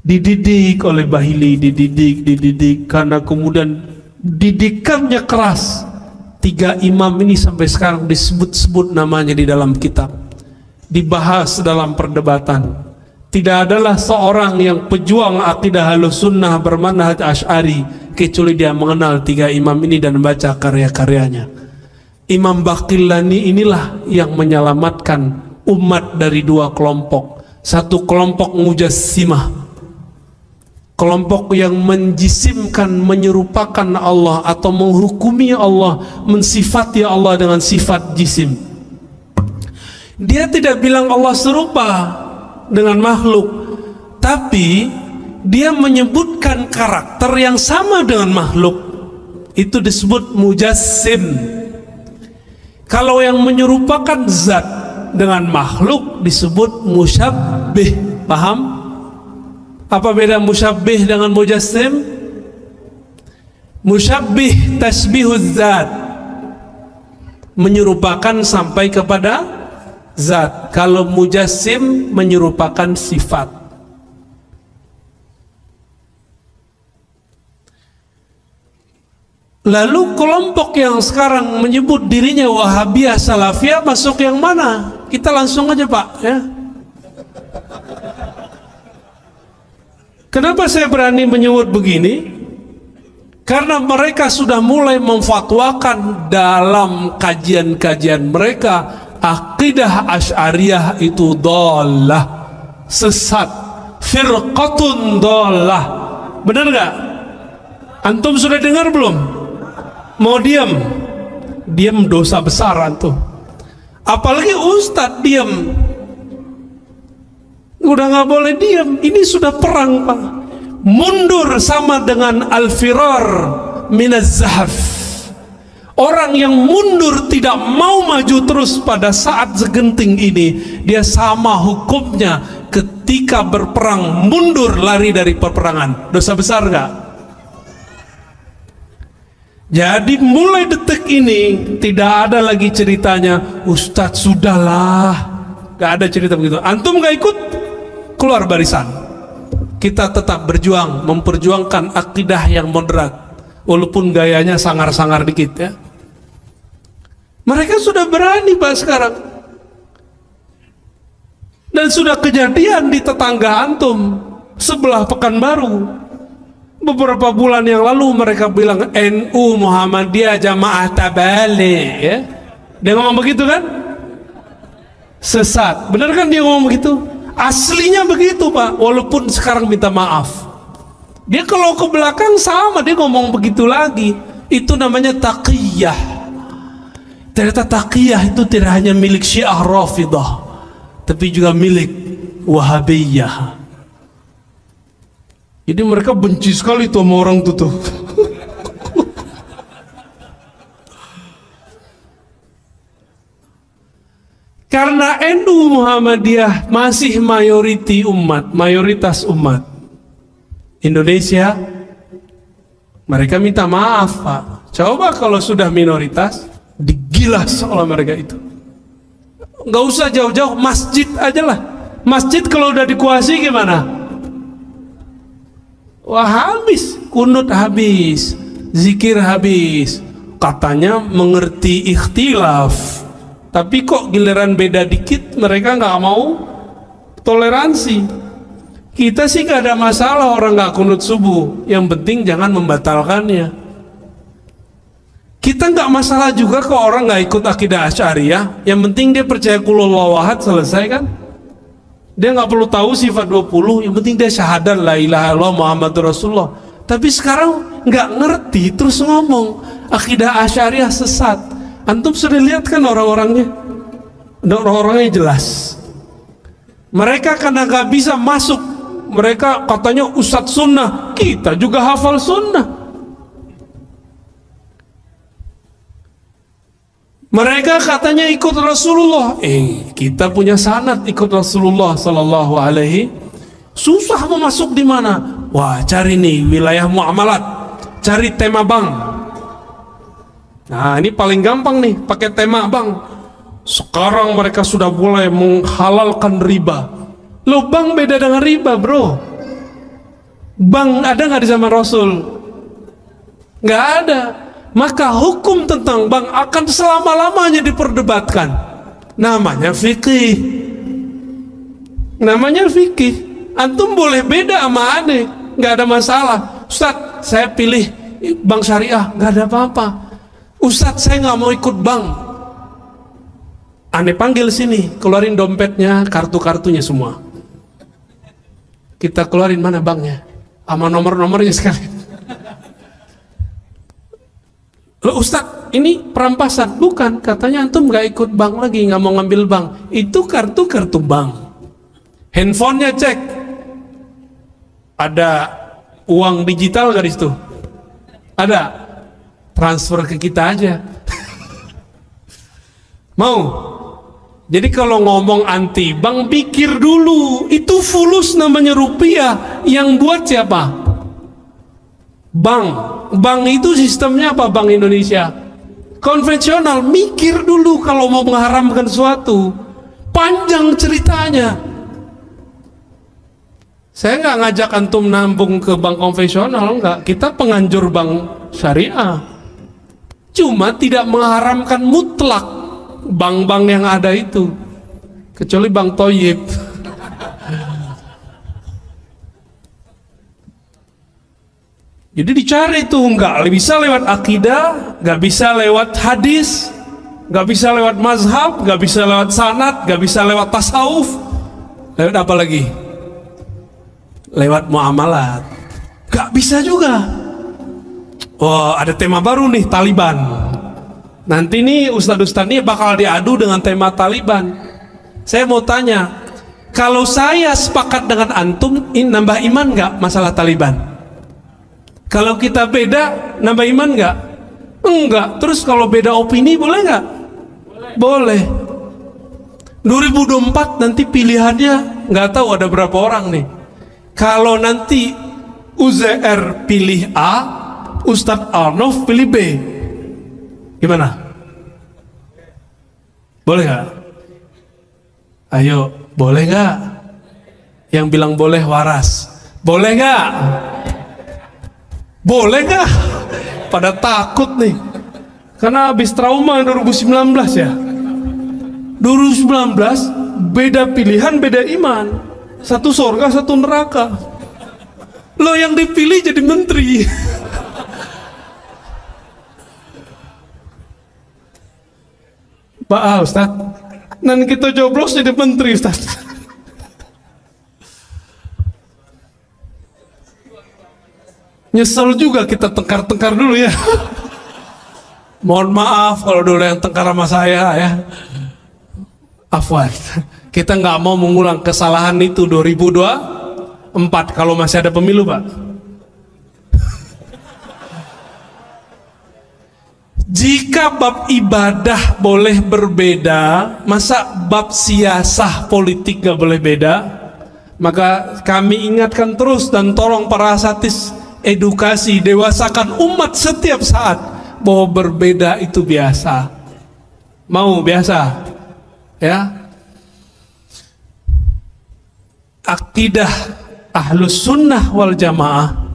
Dididik oleh Bahili, dididik, karena kemudian didikannya keras. 3 imam ini sampai sekarang disebut-sebut namanya di dalam kitab, dibahas dalam perdebatan. Tidak adalah seorang yang pejuang akidah Ahlussunnah bermanhaj Asy'ari kecuali dia mengenal 3 imam ini dan baca karya-karyanya. Imam Baqillani inilah yang menyelamatkan umat dari 2 kelompok. Satu kelompok mujassimah, kelompok yang menjisimkan, menyerupakan Allah atau menghukumi Allah, mensifati Allah dengan sifat jisim. Dia tidak bilang Allah serupa dengan makhluk, tapi dia menyebutkan karakter yang sama dengan makhluk. Itu disebut mujassim. Kalau yang menyerupakan zat dengan makhluk disebut musyabbih. Paham? Apa beda musyabbih dengan mujassim? Musyabbih tasbihuz zat, menyerupakan sampai kepada zat. Kalau mujassim menyerupakan sifat. Lalu kelompok yang sekarang menyebut dirinya Wahabiyah Salafiyah masuk yang mana? Kita langsung aja Pak ya. Kenapa saya berani menyebut begini? Karena mereka sudah mulai memfatwakan dalam kajian-kajian mereka, akidah Asy'ariyah itu dhalah, sesat, firqatun dhalah. Benar gak? Antum sudah dengar belum? Mau diam? Diam dosa besar antum. Apalagi ustadz diam. Udah nggak boleh diam. Ini sudah perang Pak. Mundur sama dengan al-firar minaz zahaf. Orang yang mundur tidak mau maju terus pada saat segenting ini, dia sama hukumnya ketika berperang mundur lari dari peperangan. Dosa besar gak? Jadi mulai detik ini tidak ada lagi ceritanya Ustadz sudahlah, gak ada cerita begitu. Antum gak ikut, keluar barisan. Kita tetap berjuang, memperjuangkan akidah yang moderat, walaupun gayanya sangar-sangar dikit ya. Mereka sudah berani Pak sekarang. Dan sudah kejadian di tetangga antum sebelah Pekanbaru. Beberapa bulan yang lalu mereka bilang NU Muhammadiyah Jamaah Tabligh ya. Dia ngomong begitu kan? Sesat. Benar kan dia ngomong begitu? Aslinya begitu Pak, walaupun sekarang minta maaf. Dia kalau ke belakang sama, dia ngomong begitu lagi. Itu namanya taqiyah. Ternyata taqiyah itu tidak hanya milik Syiah Rafidah, tapi juga milik Wahabiyah. Jadi mereka benci sekali tuh sama orang tuh. Karena NU Muhammadiyah masih mayoritas umat Indonesia, mereka minta maaf Pak. Coba kalau sudah minoritas, digilas oleh mereka itu. Nggak usah jauh-jauh, masjid aja lah. Masjid kalau udah dikuasai gimana? Wah habis, kunut habis, zikir habis. Katanya mengerti ikhtilaf, tapi kok giliran beda dikit mereka nggak mau toleransi. Kita sih nggak ada masalah orang nggak kunut subuh, yang penting jangan membatalkannya. Kita nggak masalah juga kalau orang nggak ikut akidah Asy'ariyah, yang penting dia percaya qul huwallahu ahad, selesai kan? Dia nggak perlu tahu sifat 20, yang penting dia syahadat la ilaha illallah Muhammadur Rasulullah. Tapi sekarang nggak ngerti terus ngomong akidah Asy'ariyah sesat. Antum sudah lihat kan orang-orangnya? Orang-orangnya jelas. Mereka karena nggak bisa masuk, mereka katanya ustadz sunnah, kita juga hafal sunnah. Mereka katanya ikut Rasulullah, kita punya sanad ikut Rasulullah Sallallahu Alaihi. Susah mau masuk di mana? Wah, cari nih wilayah muamalat, cari tema bank. Nah, ini paling gampang nih, pakai tema bank. Sekarang mereka sudah mulai menghalalkan riba. Loh, bank beda dengan riba, bro. Bank ada nggak di zaman Rasul? Nggak ada. Maka hukum tentang bank akan selama-lamanya diperdebatkan. Namanya fikih. Namanya fikih. Antum boleh beda sama aneh, nggak ada masalah. Ustadz, saya pilih bank syariah, nggak ada apa-apa. Ustadz, saya nggak mau ikut bank. Aneh panggil sini, keluarin dompetnya, kartu-kartunya semua. Kita keluarin mana banknya, sama nomor-nomornya sekali. Loh Ustadz, ini perampasan. Bukan, katanya antum nggak ikut bank lagi, nggak mau ngambil bank. Itu kartu bank. Handphonenya cek, ada uang digital nggak di situ? Ada, transfer ke kita aja. Mau? Jadi kalau ngomong anti bank, pikir dulu, itu fulus namanya rupiah. Yang buat siapa? Bank. Bank itu sistemnya apa? Bank Indonesia konvensional. Mikir dulu kalau mau mengharamkan sesuatu. Panjang ceritanya. Saya nggak ngajak antum nambung ke bank konvensional, enggak. Kita penganjur bank syariah. Cuma tidak mengharamkan mutlak bank-bank yang ada itu, kecuali bank Toyib. Jadi dicari tuh, nggak bisa lewat akidah, nggak bisa lewat hadis, nggak bisa lewat mazhab, nggak bisa lewat sanad, nggak bisa lewat tasawuf. Lewat apa lagi? Lewat muamalat. Nggak bisa juga. Oh, ada tema baru nih, Taliban. Nanti nih ustadz-ustadz ini bakal diadu dengan tema Taliban. Saya mau tanya, kalau saya sepakat dengan antum, ini nambah iman nggak masalah Taliban? Kalau kita beda, nambah iman nggak? Enggak. Terus kalau beda opini boleh nggak? Boleh. 2024 nanti pilihannya nggak tahu ada berapa orang nih. Kalau nanti UZR pilih A, Ustadz Arnof pilih B, gimana? Boleh nggak? Ayo, boleh nggak? Yang bilang boleh waras. Boleh nggak? Boleh nggak? Pada takut nih, karena habis trauma 2019 ya. 2019 beda pilihan, beda iman. Satu surga, satu neraka. Lo yang dipilih jadi menteri. Pak Ustaz, nan kita joblos jadi menteri Ustaz. Nyesel juga kita tengkar-tengkar dulu ya. Mohon maaf kalau dulu yang tengkar sama saya ya. Afwan. Kita nggak mau mengulang kesalahan itu 2024 kalau masih ada pemilu, Pak. Jika bab ibadah boleh berbeda, masa bab siasah politik nggak boleh beda? Maka kami ingatkan terus dan tolong para asatis edukasi, dewasakan umat setiap saat bahwa berbeda itu biasa. Mau biasa? Ya. Akidah Ahlus Sunnah wal Jamaah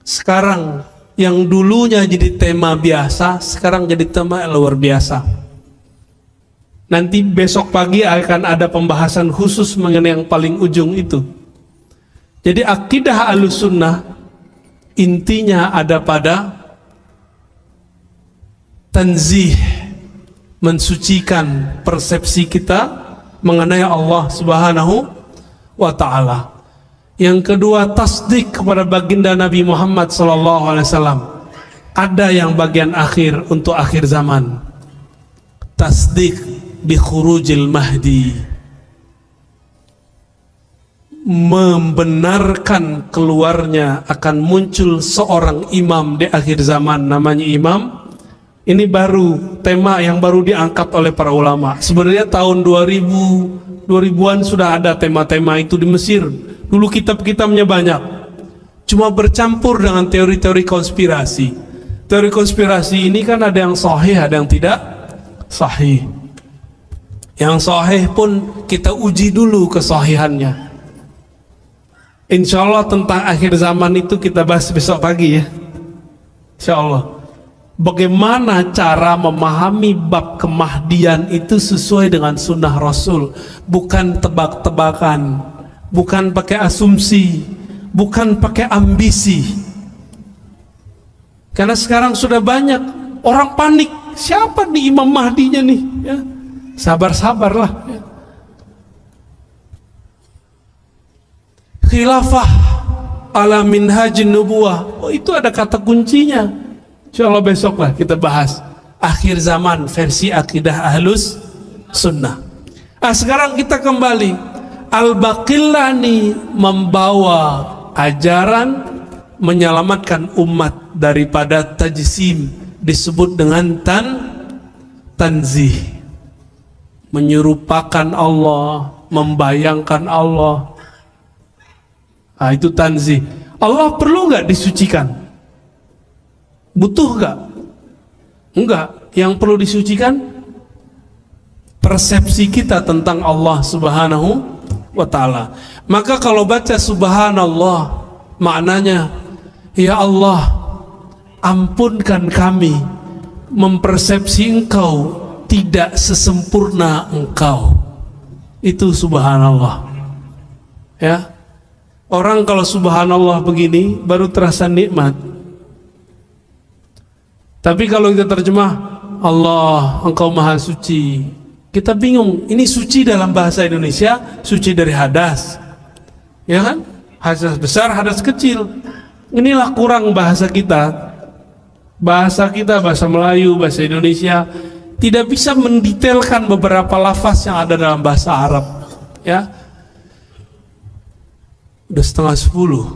sekarang yang dulunya jadi tema biasa, sekarang jadi tema luar biasa. Nanti besok pagi akan ada pembahasan khusus mengenai yang paling ujung itu. Jadi akidah Ahlus Sunnah intinya ada pada tanzih, mensucikan persepsi kita mengenai Allah Subhanahu wa ta'ala. Yang kedua, tasdik kepada baginda Nabi Muhammad SAW. Ada yang bagian akhir untuk akhir zaman, tasdik bi khurujil mahdi, membenarkan keluarnya akan muncul seorang imam di akhir zaman, namanya imam. Ini baru tema yang baru diangkat oleh para ulama. Sebenarnya tahun 2000-an sudah ada tema-tema itu di Mesir. Dulu kitab-kitabnya banyak, cuma bercampur dengan teori-teori konspirasi. Teori konspirasi ini kan ada yang sahih, ada yang tidak sahih. Yang sahih pun kita uji dulu kesahihannya. Insya Allah tentang akhir zaman itu kita bahas besok pagi ya, insya Allah. Bagaimana cara memahami bab kemahdian itu sesuai dengan sunnah Rasul, bukan tebak-tebakan, bukan pakai asumsi, bukan pakai ambisi. Karena sekarang sudah banyak orang panik, siapa nih Imam Mahdinya nih ya? Sabar-sabarlah ya. Khilafah ala minhajin nubuwah, oh itu ada kata kuncinya. Insyaallah besok lah kita bahas akhir zaman versi akidah Ahlus Sunnah. Sekarang kita kembali. Al-Baqillani membawa ajaran menyelamatkan umat daripada tajsim, disebut dengan tanzih, menyerupakan Allah, membayangkan Allah. Itu tanzih. Allah perlu nggak disucikan? Butuh nggak? Enggak. Yang perlu disucikan persepsi kita tentang Allah Subhanahu wa ta'ala. Maka kalau baca subhanallah, maknanya ya Allah, ampunkan kami mempersepsi Engkau tidak sesempurna Engkau. Itu subhanallah. Ya. Orang kalau subhanallah begini baru terasa nikmat. Tapi kalau kita terjemah Allah, Engkau maha suci, kita bingung, ini suci dalam bahasa Indonesia, suci dari hadas, ya kan? Hadas besar, hadas kecil. Inilah kurang bahasa kita. Bahasa kita, bahasa Melayu, bahasa Indonesia tidak bisa mendetailkan beberapa lafaz yang ada dalam bahasa Arab. Ya, udah 9:30.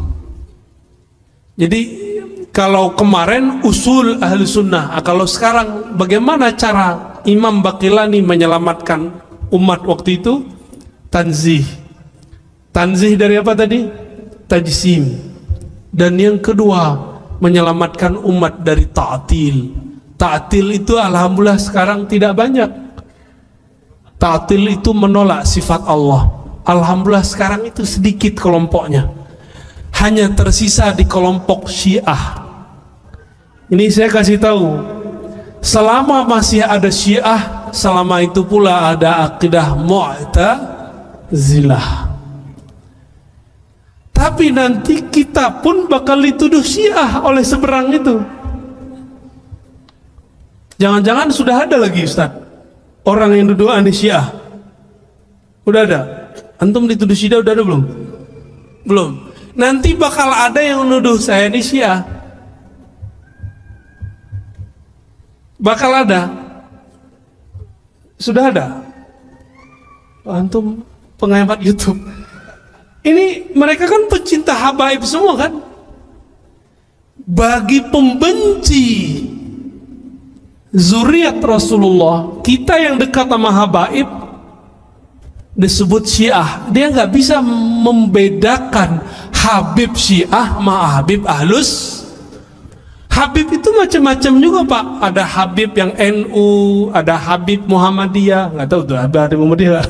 Jadi kalau kemarin usul ahli sunnah, kalau sekarang bagaimana cara Imam Baqillani menyelamatkan umat waktu itu? Tanzih. Tanzih dari apa tadi? Tajsim. Dan yang kedua, menyelamatkan umat dari ta'til. Ta'til itu alhamdulillah sekarang tidak banyak. Ta'til itu menolak sifat Allah. Alhamdulillah sekarang itu sedikit kelompoknya. Hanya tersisa di kelompok Syiah. Ini saya kasih tahu, selama masih ada Syiah, selama itu pula ada akidah Mu'tazilah. Tapi nanti kita pun bakal dituduh Syiah oleh seberang itu. Jangan-jangan sudah ada lagi Ustaz orang yang duduk anti Syiah. Udah ada? Antum dituduh Syiah udah ada belum? Belum. Nanti bakal ada yang nuduh saya ini Syiah. Bakal ada. Sudah ada. Antum penghemat YouTube. Ini mereka kan pecinta habaib semua kan? Bagi pembenci zuriat Rasulullah, kita yang dekat sama habaib disebut Syiah. Dia nggak bisa membedakan Habib Syiah sama Habib Ahlus. Habib itu macam-macam juga Pak. Ada Habib yang NU, ada Habib Muhammadiyah, nggak tahu tuh Habib Muhammadiyah.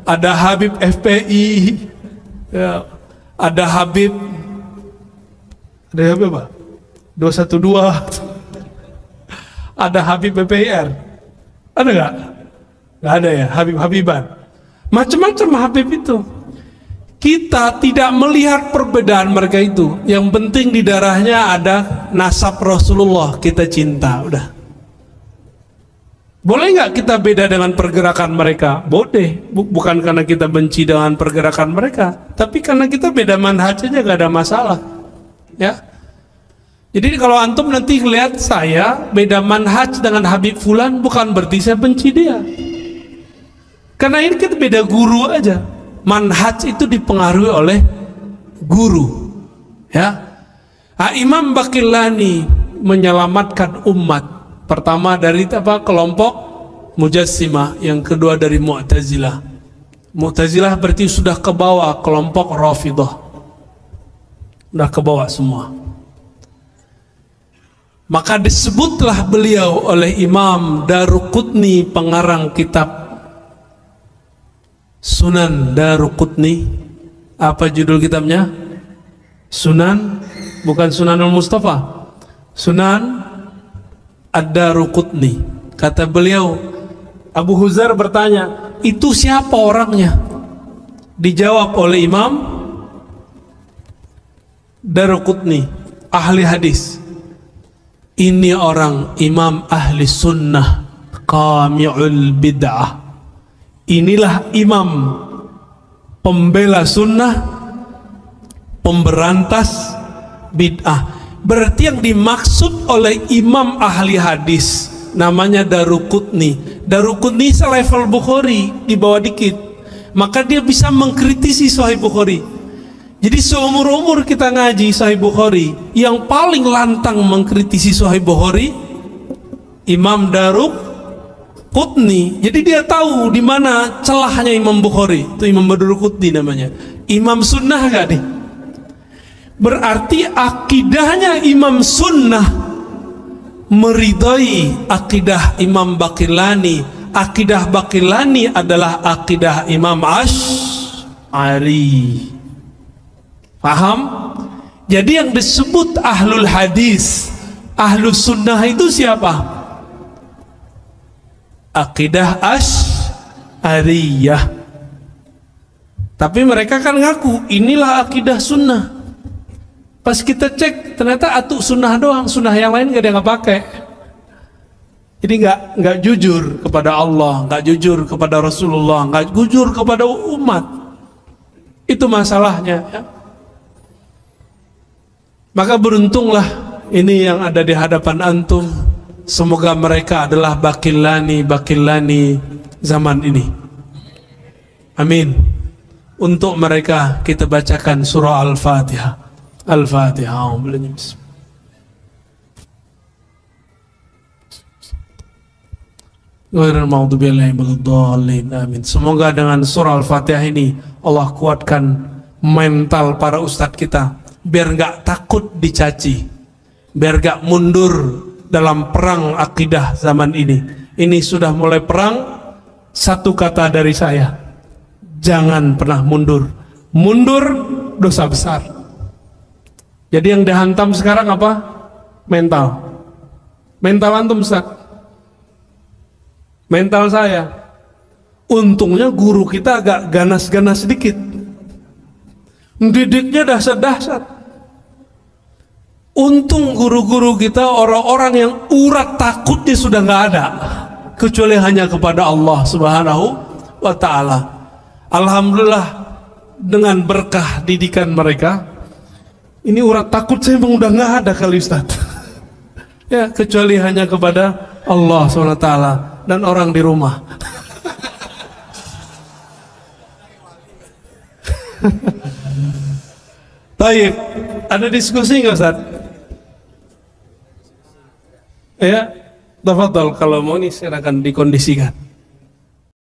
Ada Habib FPI, ya. Ada Habib apa? 212. Ada Habib BPR. Ada nggak? Nggak ada ya. Habib-Habiban. Macam-macam Habib itu. Kita tidak melihat perbedaan mereka itu. Yang penting di darahnya ada nasab Rasulullah, kita cinta, udah. Boleh nggak kita beda dengan pergerakan mereka? Boleh. Bukan karena kita benci dengan pergerakan mereka, tapi karena kita beda manhaj aja, gak ada masalah. Ya. Jadi kalau antum nanti lihat saya beda manhaj dengan Habib Fulan, bukan berarti saya benci dia. Karena ini kita beda guru aja. Manhaj itu dipengaruhi oleh guru. Ya. Imam Baqillani menyelamatkan umat. Pertama dari apa? Kelompok Mujassimah, yang kedua dari Mu'tazilah. Mu'tazilah berarti sudah ke bawah kelompok Rafidhah. Sudah ke bawah semua. Maka disebutlah beliau oleh Imam Daruqutni, pengarang kitab Sunan Daruqutni. Apa judul kitabnya? Sunan, bukan Sunanul Mustafa, Sunan Ad-Daruqutni. Kata beliau, Abu Huzar bertanya, itu siapa orangnya? Dijawab oleh Imam Daruqutni, ahli hadis. Ini orang imam ahli sunnah, qami'ul bid'ah. Inilah imam pembela sunnah, pemberantas bid'ah. Berarti yang dimaksud oleh imam ahli hadis namanya Daruqutni. Daruqutni selevel Bukhari, di bawah dikit. Maka dia bisa mengkritisi Sahih Bukhari. Jadi seumur-umur kita ngaji Sahih Bukhari, yang paling lantang mengkritisi Sahih Bukhari Imam Daruqutni. Jadi dia tahu di mana celahnya Imam Bukhari. Itu Imam Daruqutni namanya. Imam sunnah gak nih? Berarti akidahnya Imam sunnah meridai akidah Imam Baqillani. Akidah Baqillani adalah akidah Imam Asy'ari. Paham? Jadi yang disebut ahlul hadis, ahlus sunnah itu siapa? Akidah Asy'ariyah. Tapi mereka kan ngaku inilah akidah sunnah. Pas kita cek ternyata atu sunnah doang, sunnah yang lain gak ada yang pakai. Jadi nggak jujur kepada Allah, nggak jujur kepada Rasulullah, nggak jujur kepada umat. Itu masalahnya. Ya. Maka beruntunglah ini yang ada di hadapan antum. Semoga mereka adalah Baqillani zaman ini. Amin. Untuk mereka kita bacakan surah Al-Fatihah. Al-Fatihah. Amin. Semoga dengan surah Al-Fatihah ini Allah kuatkan mental para ustadz kita, biar gak takut dicaci, biar gak mundur dalam perang akidah zaman ini. Ini sudah mulai perang. Satu kata dari saya, jangan pernah mundur. Mundur dosa besar. Jadi yang dihantam sekarang apa? Mental. Mental antum Ustaz. Mental saya. Untungnya guru kita agak ganas-ganas sedikit. Didiknya dahsyat-dahsyat. Untung guru-guru kita orang-orang yang urat takutnya sudah nggak ada, kecuali hanya kepada Allah Subhanahu wa Ta'ala. Alhamdulillah dengan berkah didikan mereka, ini urat takut saya memang udah nggak ada kali Ustaz. Ya, kecuali hanya kepada Allah Subhanahu wa Ta'ala dan orang di rumah. Baik, ada diskusi nggak Ustaz? Ya, tafadhal, kalau mau ini silakan dikondisikan.